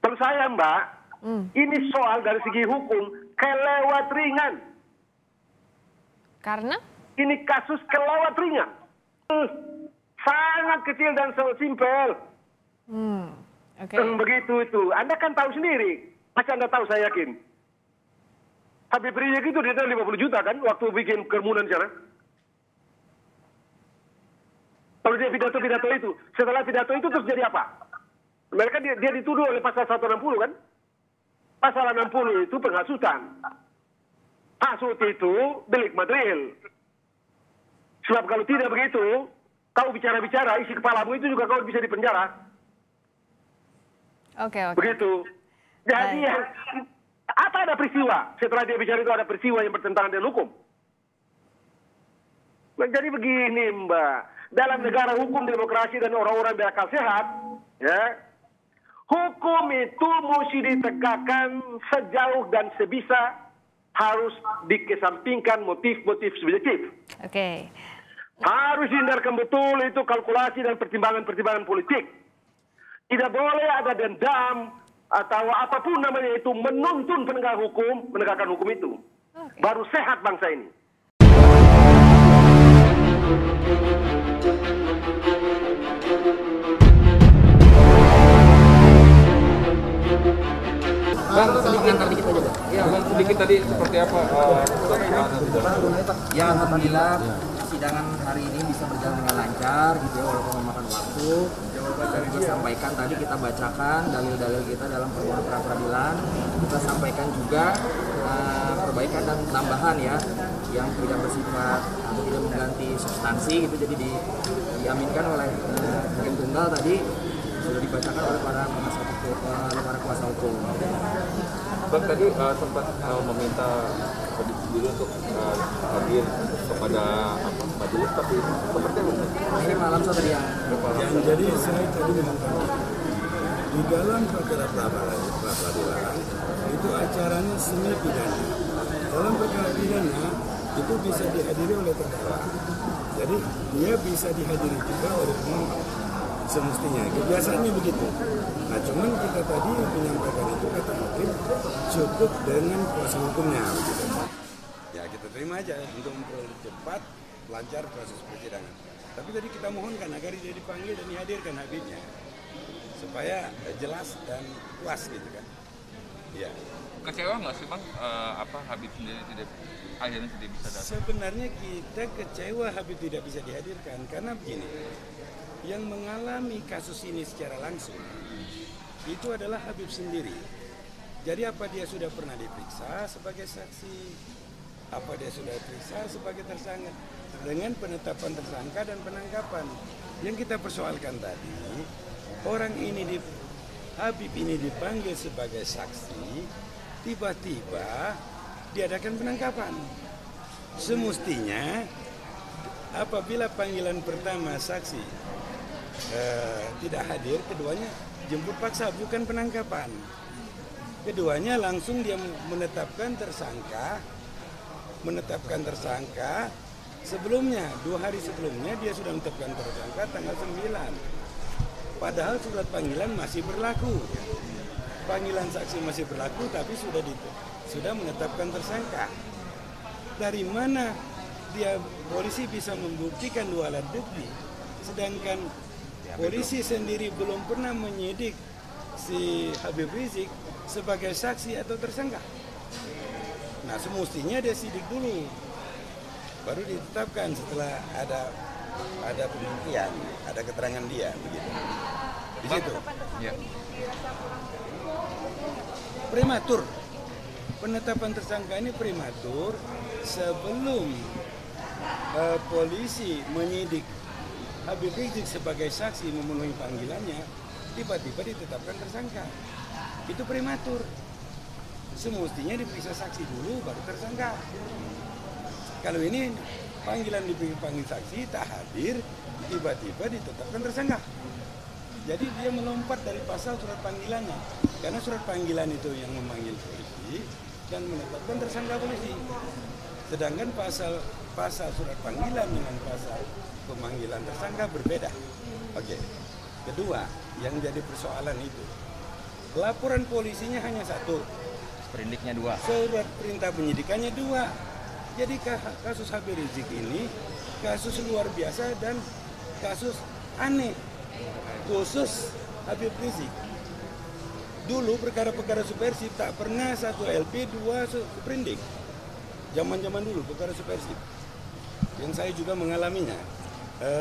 Menurut saya Mbak, ini soal dari segi hukum kelewat ringan. Karena? Ini kasus kelewat ringan. Sangat kecil dan simpel. Oke. Begitu itu. Anda kan tahu sendiri. Masa Anda tahu, saya yakin. Habib Rizik itu dia 50 juta kan waktu bikin kerumunan sana. Kalau dia pidato-pidato itu, setelah pidato itu terus jadi apa? Mereka dia dituduh oleh pasal 160 kan? Pasal 60 itu penghasutan. Hasut itu delik material. Sebab kalau tidak begitu, kau bicara-bicara, isi kepalamu itu juga kau bisa dipenjara. Oke. Begitu. Jadi apa ada peristiwa? Setelah dia bicara itu ada peristiwa yang bertentangan dengan hukum. Jadi begini Mbak, dalam negara hukum, demokrasi dan orang-orang berakal sehat, ya, hukum itu mesti ditegakkan sejauh dan sebisa, harus dikesampingkan motif-motif subjektif. Oke. Harus dihindarkan betul itu kalkulasi dan pertimbangan-pertimbangan politik. Tidak boleh ada dendam atau apapun namanya itu menuntun penegak hukum, menegakkan hukum itu. Baru sehat bangsa ini. Bang, sedikit tadi seperti apa? Ya, alhamdulillah persidangan hari ini bisa berjalan dengan lancar gitu ya, walaupun memakan waktu. Kita sampaikan tadi, kita bacakan dalil-dalil kita dalam permohonan pra peradilan. Kita sampaikan juga perbaikan dan tambahan ya, yang tidak bersifat atau tidak mengganti substansi gitu. Jadi diaminkan oleh hakim tunggal tadi, sudah dibacakan oleh para penasihat hukum, oleh para kuasa hukum. Bang tadi sempat meminta Habib dulu untuk hadir kepada majelis, tapi seperti apa? Ini malam tadi yang jadi saya tadi mengatakan di dalam perkara pra-peradilan itu acaranya semi pidana. Dalam perkara pidana itu bisa dihadiri oleh terdakwa. Jadi dia bisa dihadiri juga oleh pemohon semestinya. Kebiasaannya begitu. Nah, cuman kita tadi menyampaikan itu kata hakim cukup dengan kuasa hukumnya. Begitu. Ya kita terima aja untuk mempercepat lancar proses persidangan. Tapi tadi kita mohonkan agar dia dipanggil dan dihadirkan Habibnya supaya jelas dan puas gitu kan. Ya. Kecewa nggak sih Bang Habib sendiri akhirnya tidak bisa datang? Sebenarnya kita kecewa Habib tidak bisa dihadirkan karena begini. Yang mengalami kasus ini secara langsung itu adalah Habib sendiri. Jadi apa dia sudah pernah diperiksa sebagai saksi, apa dia sudah diperiksa sebagai tersangka, dengan penetapan tersangka dan penangkapan. Yang kita persoalkan tadi, orang ini Habib ini dipanggil sebagai saksi, tiba-tiba diadakan penangkapan. Semestinya apabila panggilan pertama saksi tidak hadir, keduanya jemput paksa, bukan penangkapan. Keduanya langsung dia menetapkan tersangka sebelumnya, 2 hari sebelumnya dia sudah menetapkan tersangka tanggal 9. Padahal surat panggilan masih berlaku. Panggilan saksi masih berlaku tapi sudah menetapkan tersangka. Dari mana polisi bisa membuktikan 2 alat bukti sedangkan polisi sendiri belum pernah menyidik si Habib Rizik sebagai saksi atau tersangka. Nah, semestinya dia sidik dulu, baru ditetapkan setelah ada pembuktian, ada keterangan dia, begitu. Di situ. Ya. Prematur. Penetapan tersangka ini prematur sebelum polisi menyidik Habib Rizik sebagai saksi memenuhi panggilannya, tiba-tiba ditetapkan tersangka. Itu prematur. Semestinya diperiksa saksi dulu, baru tersangka. Kalau ini panggilan dipanggil saksi, tak hadir, tiba-tiba ditetapkan tersangka. Jadi dia melompat dari pasal surat panggilannya. Karena surat panggilan itu yang memanggil polisi dan menetapkan tersangka polisi. Sedangkan pasal surat panggilan dengan pasal pemanggilan tersangka berbeda. Oke. Kedua, yang jadi persoalan itu, laporan polisinya hanya satu, Sprindiknya 2. surat perintah penyidikannya 2. Jadi kasus Habib Rizik ini kasus luar biasa dan kasus aneh, khusus Habib Rizik. Dulu perkara-perkara subversif tak pernah 1 LP 2 sprindik. Zaman-zaman dulu perkara subversif yang saya juga mengalaminya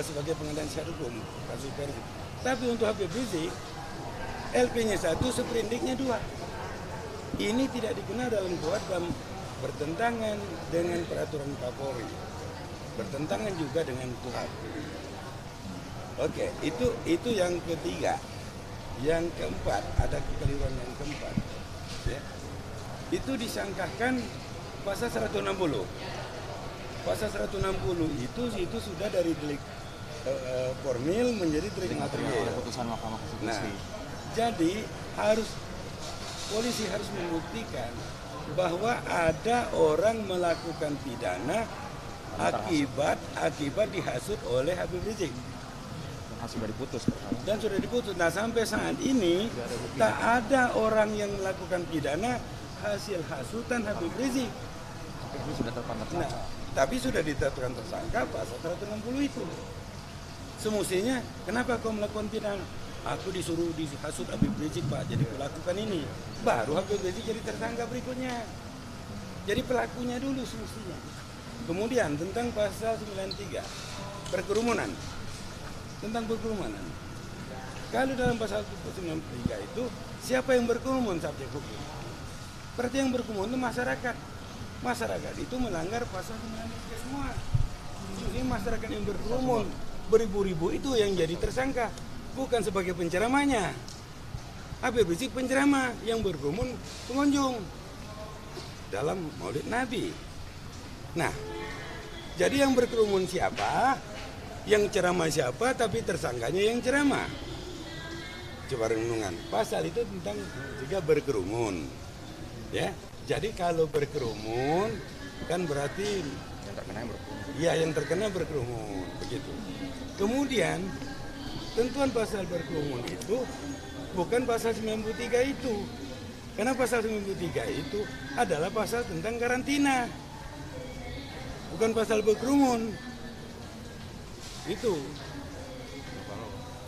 sebagai pengadilan syariat hukum kasus subversif. Tapi untuk Habib Rizik LP-nya 1, sprindiknya 2. Ini tidak dikenal dalam kuhap dan bertentangan dengan peraturan Kapolri, bertentangan juga dengan kuhap. Oke, itu yang ketiga. Yang keempat, ada kekeliruan yang keempat. Ya. Itu disangkakan pasal 160. Pasal 160 itu sudah dari delik formil menjadi delik material. Putusan Mahkamah Konstitusi. Nah, jadi polisi harus membuktikan bahwa ada orang melakukan pidana akibat dihasut oleh Habib Rizik. Sudah diputus. Dan sudah diputus. Nah, sampai saat ini tak ada orang yang melakukan pidana hasil hasutan Habib Rizik. Itu sudah terpantau. Nah, tapi sudah ditetapkan tersangka pasal 160 itu. Semestinya, kenapa kau melakukan pidana? Aku disuruh dihasut Habib Rizik, Pak, jadi melakukan ini. Baru Habib Rizik jadi tersangka berikutnya. Jadi pelakunya dulu semestinya. Kemudian tentang pasal 93, berkerumunan. Tentang berkerumunan. Kalau dalam pasal 93 itu, siapa yang berkerumun subjek hukum? Berarti yang berkerumun itu masyarakat. Masyarakat itu melanggar pasal 93 semua. Jadi masyarakat yang berkerumun beribu-ribu itu yang jadi tersangka, bukan sebagai penceramahnya. Habib Rizik penceramah, yang berkerumun pengunjung dalam Maulid Nabi. Nah, jadi yang berkerumun siapa? Yang ceramah siapa, tapi tersangkanya yang ceramah. Coba renungan. Pasal itu tentang jika berkerumun. Ya, jadi kalau berkerumun kan berarti Yang terkena yang berkerumun. ya yang terkena berkerumun, begitu. Kemudian tentuan pasal berkerumun itu bukan pasal 93 itu. Karena pasal 93 itu adalah pasal tentang karantina. Bukan pasal berkerumun. Itu.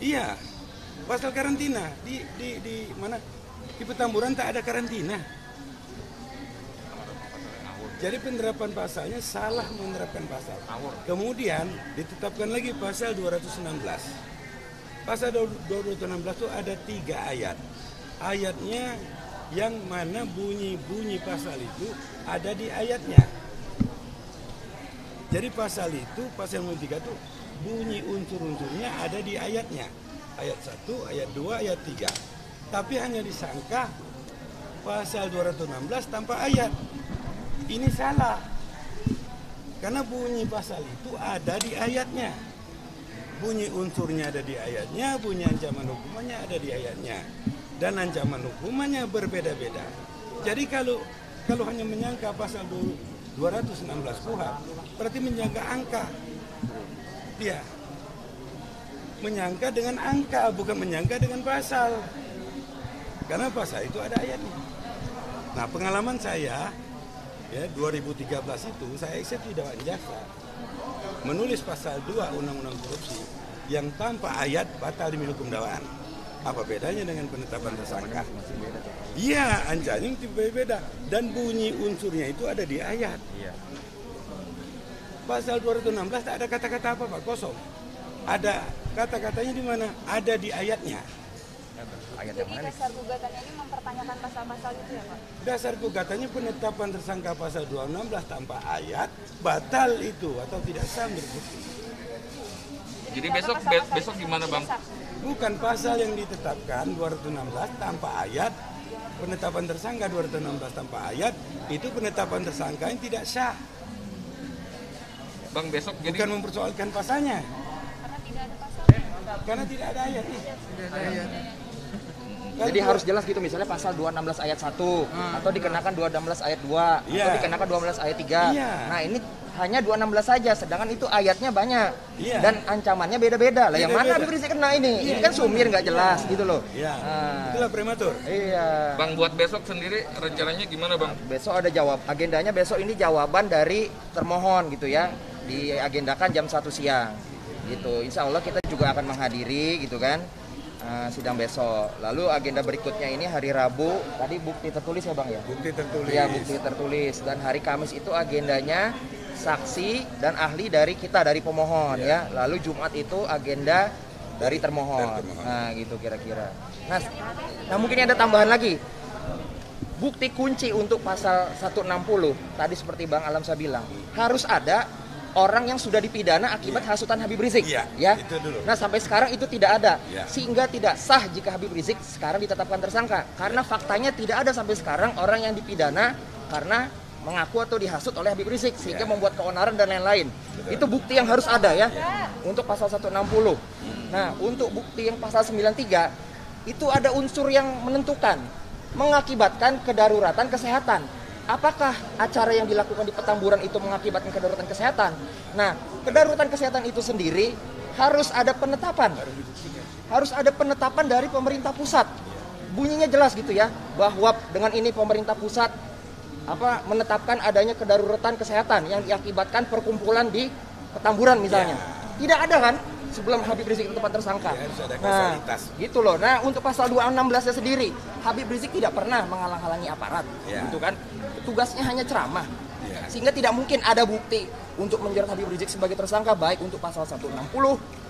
Iya. Pasal karantina di mana? Di Petamburan tak ada karantina. Jadi penerapan pasalnya salah menerapkan pasal. Kemudian ditetapkan lagi pasal 216. Pasal 216 itu ada 3 ayat. Ayatnya yang mana bunyi pasal itu ada di ayatnya. Jadi pasal itu, pasal 93 itu bunyi unsur-unsurnya ada di ayatnya. Ayat 1, ayat 2, ayat 3. Tapi hanya disangka pasal 216 tanpa ayat. Ini salah. Karena bunyi pasal itu ada di ayatnya. Bunyi unsurnya ada di ayatnya, bunyi ancaman hukumannya ada di ayatnya. Dan ancaman hukumannya berbeda-beda. Jadi kalau hanya menyangka pasal 216 KUHP, berarti menyangka angka. Dia menyangka dengan angka, bukan menyangka dengan pasal. Karena pasal itu ada ayatnya. Nah, pengalaman saya, ya 2013 itu, saya di Dewan Jaksa menulis pasal 2 Undang-Undang Korupsi yang tanpa ayat batal demi hukum dakwaan. Apa bedanya dengan penetapan tersangka? Iya, ancaman berbeda dan bunyi unsurnya itu ada di ayat. Pasal 216 tak ada kata-kata apa, Pak, kosong. Ada kata-katanya di mana? Ada di ayatnya. Jadi dasar gugatannya ini mempertanyakan pasal-pasal itu ya, Pak? Dasar gugatannya penetapan tersangka pasal 216 tanpa ayat batal itu atau tidak sah berbukti. Jadi besok gimana, Bang? Bukan pasal yang ditetapkan 216 tanpa ayat, penetapan tersangka 216 tanpa ayat itu penetapan tersangka yang tidak sah. Bang, besok jadi Bukan mempersoalkan pasalnya. Karena tidak ada pasalnya. Karena tidak ada ayat. Jadi harus jelas gitu, misalnya pasal 216 ayat 1 atau dikenakan 216 ayat 2 atau dikenakan 216 ayat 3. Nah, ini hanya 216 saja, sedangkan itu ayatnya banyak dan ancamannya beda-beda. Lah yang mana Habib Rizik kena ini? Ini kan sumir nggak jelas gitu loh. Itulah prematur. Iya. Bang, buat besok sendiri rencananya gimana, Bang? Besok ada agendanya besok ini jawaban dari termohon gitu ya. Diagendakan jam 1 siang gitu. Insya Allah kita juga akan menghadiri gitu kan sidang besok. Lalu agenda berikutnya ini hari Rabu, tadi bukti tertulis ya Bang ya? Bukti tertulis. Iya, bukti tertulis. Dan hari Kamis itu agendanya saksi dan ahli dari kita, dari pemohon ya. Lalu Jumat itu agenda dari termohon. Nah gitu kira-kira. Nah mungkin ada tambahan lagi. Bukti kunci untuk pasal 160 tadi seperti Bang Alamsyah bilang, harus ada orang yang sudah dipidana akibat hasutan Habib Rizik, ya. Itu dulu. Nah sampai sekarang itu tidak ada, sehingga tidak sah jika Habib Rizik sekarang ditetapkan tersangka, karena faktanya tidak ada sampai sekarang orang yang dipidana karena mengaku atau dihasut oleh Habib Rizik sehingga membuat keonaran dan lain-lain. Itu bukti yang harus ada ya untuk pasal 160. Nah untuk bukti yang pasal 93 itu ada unsur yang menentukan, mengakibatkan kedaruratan kesehatan. Apakah acara yang dilakukan di Petamburan itu mengakibatkan kedaruratan kesehatan? Nah, kedaruratan kesehatan itu sendiri harus ada penetapan. Harus ada penetapan dari pemerintah pusat. Bunyinya jelas gitu ya, bahwa dengan ini pemerintah pusat menetapkan adanya kedaruratan kesehatan yang diakibatkan perkumpulan di Petamburan misalnya. Tidak ada kan sebelum Habib Rizik ditetapkan tersangka. Nah, gitu loh. Nah, untuk pasal 216-nya sendiri, Habib Rizik tidak pernah menghalang-halangi aparat, gitu kan? Tugasnya hanya ceramah, sehingga tidak mungkin ada bukti untuk menjerat Habib Rizik sebagai tersangka, baik untuk pasal 160,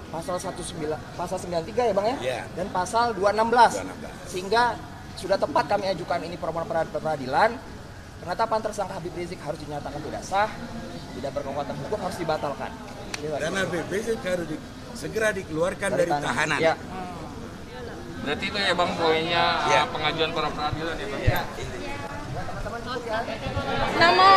pasal 93 ya Bang ya, dan pasal 216. Sehingga sudah tepat kami ajukan ini permohonan peradilan, penetapan tersangka Habib Rizik harus dinyatakan tidak sah, tidak berkekuatan hukum, harus dibatalkan. Dan Habib Rizik harus segera dikeluarkan dari tahanan. Ya. Berarti itu ya Bang poinnya pengajuan pra peradilan ya Bang? Nama